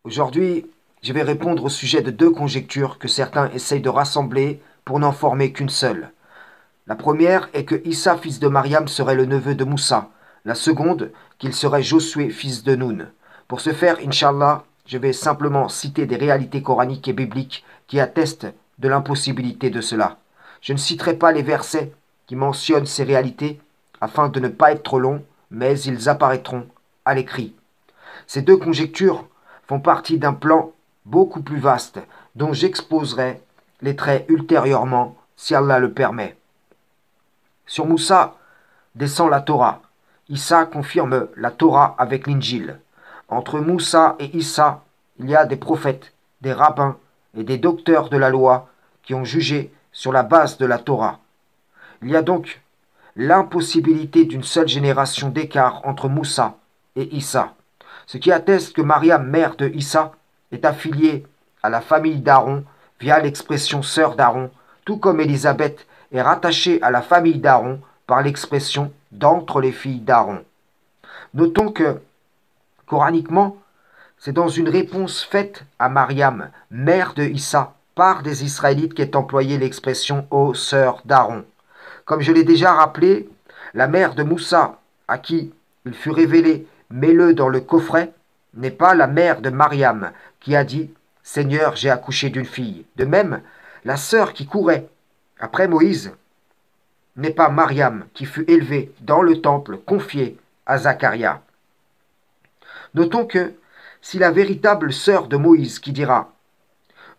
Aujourd'hui, je vais répondre au sujet de deux conjectures que certains essayent de rassembler pour n'en former qu'une seule. La première est que Issa, fils de Mariam, serait le neveu de Moussa. La seconde, qu'il serait Josué, fils de Noun. Pour ce faire, Inch'Allah, je vais simplement citer des réalités coraniques et bibliques qui attestent de l'impossibilité de cela. Je ne citerai pas les versets qui mentionnent ces réalités afin de ne pas être trop long, mais ils apparaîtront à l'écrit. Ces deux conjectures font partie d'un plan beaucoup plus vaste dont j'exposerai les traits ultérieurement si Allah le permet. Sur Moussa descend la Torah. Issa confirme la Torah avec l'Injil. Entre Moussa et Issa, il y a des prophètes, des rabbins et des docteurs de la loi qui ont jugé sur la base de la Torah. Il y a donc l'impossibilité d'une seule génération d'écart entre Moussa et Issa, ce qui atteste que Mariam, mère de Issa, est affiliée à la famille d'Aaron via l'expression sœur d'Aaron, tout comme Élisabeth est rattachée à la famille d'Aaron par l'expression d'entre les filles d'Aaron. Notons que, coraniquement, c'est dans une réponse faite à Mariam, mère de Issa, par des Israélites qu'est employée l'expression ô sœur d'Aaron. Comme je l'ai déjà rappelé, la mère de Moussa, à qui il fut révélé mets-le dans le coffret, n'est pas la mère de Mariam, qui a dit Seigneur, j'ai accouché d'une fille. De même, la sœur qui courait après Moïse n'est pas Mariam, qui fut élevée dans le temple confié à Zacharia. Notons que si la véritable sœur de Moïse qui dira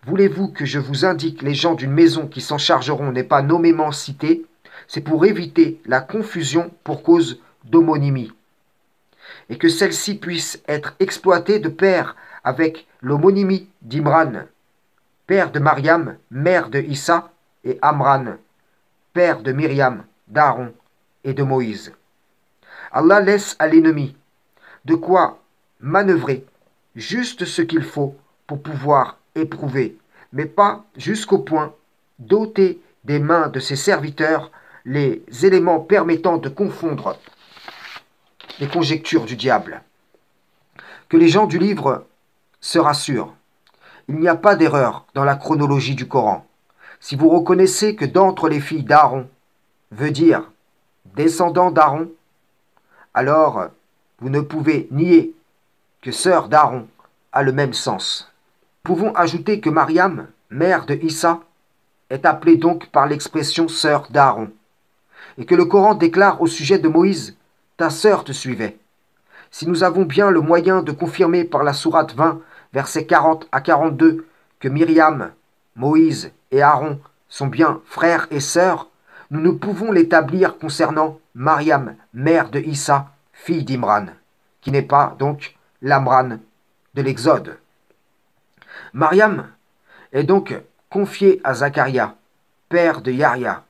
Voulez-vous que je vous indique les gens d'une maison qui s'en chargeront n'est pas nommément citée, c'est pour éviter la confusion pour cause d'homonymie, et que celle-ci puisse être exploitée de pair avec l'homonymie d'Imran, père de Mariam, mère de Issa, et Amran, père de Myriam, d'Aaron et de Moïse. Allah laisse à l'ennemi de quoi manœuvrer juste ce qu'il faut pour pouvoir éprouver, mais pas jusqu'au point d'ôter des mains de ses serviteurs les éléments permettant de confondre les conjectures du diable. Que les gens du livre se rassurent. Il n'y a pas d'erreur dans la chronologie du Coran. Si vous reconnaissez que d'entre les filles d'Aaron veut dire descendant d'Aaron, alors vous ne pouvez nier que sœur d'Aaron a le même sens. Pouvons ajouter que Mariam, mère de Issa, est appelée donc par l'expression sœur d'Aaron, et que le Coran déclare au sujet de Moïse ta sœur te suivait. Si nous avons bien le moyen de confirmer par la sourate 20, versets 40 à 42, que Myriam, Moïse et Aaron sont bien frères et sœurs, nous ne pouvons l'établir concernant Mariam, mère de Issa, fille d'Imran, qui n'est pas donc l'Amran de l'Exode. Mariam est donc confiée à Zacharia, père de Yahya,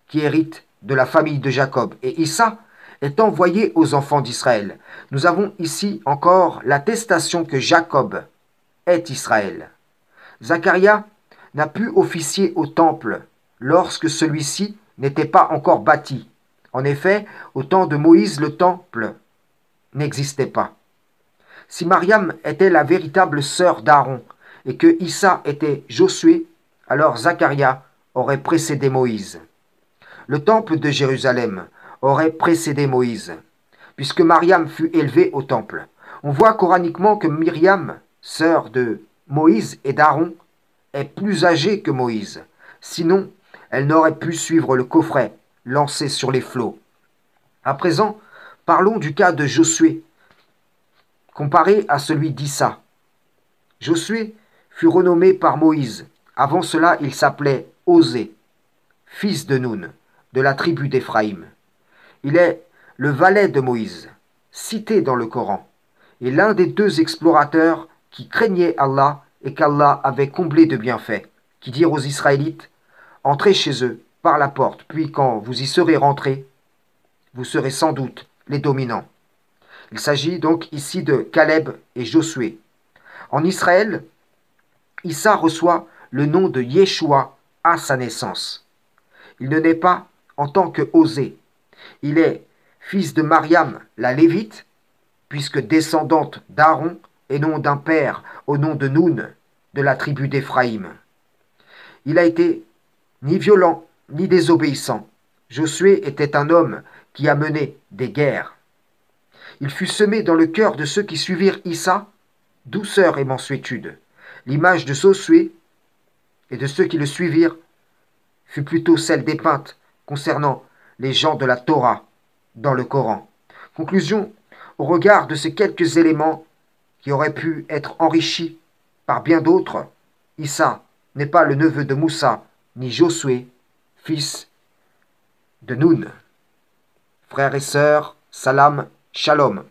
qui hérite de la famille de Jacob, et Issa est envoyé aux enfants d'Israël. Nous avons ici encore l'attestation que Jacob est Israël. Zacharia n'a pu officier au temple lorsque celui-ci n'était pas encore bâti. En effet, au temps de Moïse, le temple n'existait pas. Si Mariam était la véritable sœur d'Aaron et que Issa était Josué, alors Zacharia aurait précédé Moïse. Le temple de Jérusalem aurait précédé Moïse, puisque Mariam fut élevée au temple. On voit coraniquement que Myriam, sœur de Moïse et d'Aaron, est plus âgée que Moïse. Sinon, elle n'aurait pu suivre le coffret lancé sur les flots. À présent, parlons du cas de Josué, comparé à celui d'Issa. Josué fut renommé par Moïse. Avant cela, il s'appelait Osée, fils de Noun, de la tribu d'Éphraïm. Il est le valet de Moïse, cité dans le Coran, et l'un des deux explorateurs qui craignaient Allah et qu'Allah avait comblé de bienfaits, qui dirent aux Israélites « Entrez chez eux par la porte, puis quand vous y serez rentrés, vous serez sans doute les dominants. » Il s'agit donc ici de Caleb et Josué. En Israël, Issa reçoit le nom de Yeshua à sa naissance. Il ne naît pas en tant que Osée. Il est fils de Mariam, la Lévite, puisque descendante d'Aaron, et non d'un père au nom de Noun, de la tribu d'Éphraïm. Il a été ni violent ni désobéissant. Josué était un homme qui a mené des guerres. Il fut semé dans le cœur de ceux qui suivirent Issa, douceur et mansuétude. L'image de Josué et de ceux qui le suivirent fut plutôt celle dépeinte concernant les gens de la Torah dans le Coran. Conclusion, au regard de ces quelques éléments qui auraient pu être enrichis par bien d'autres, Issa n'est pas le neveu de Moussa, ni Josué, fils de Noun. Frères et sœurs, salam, shalom.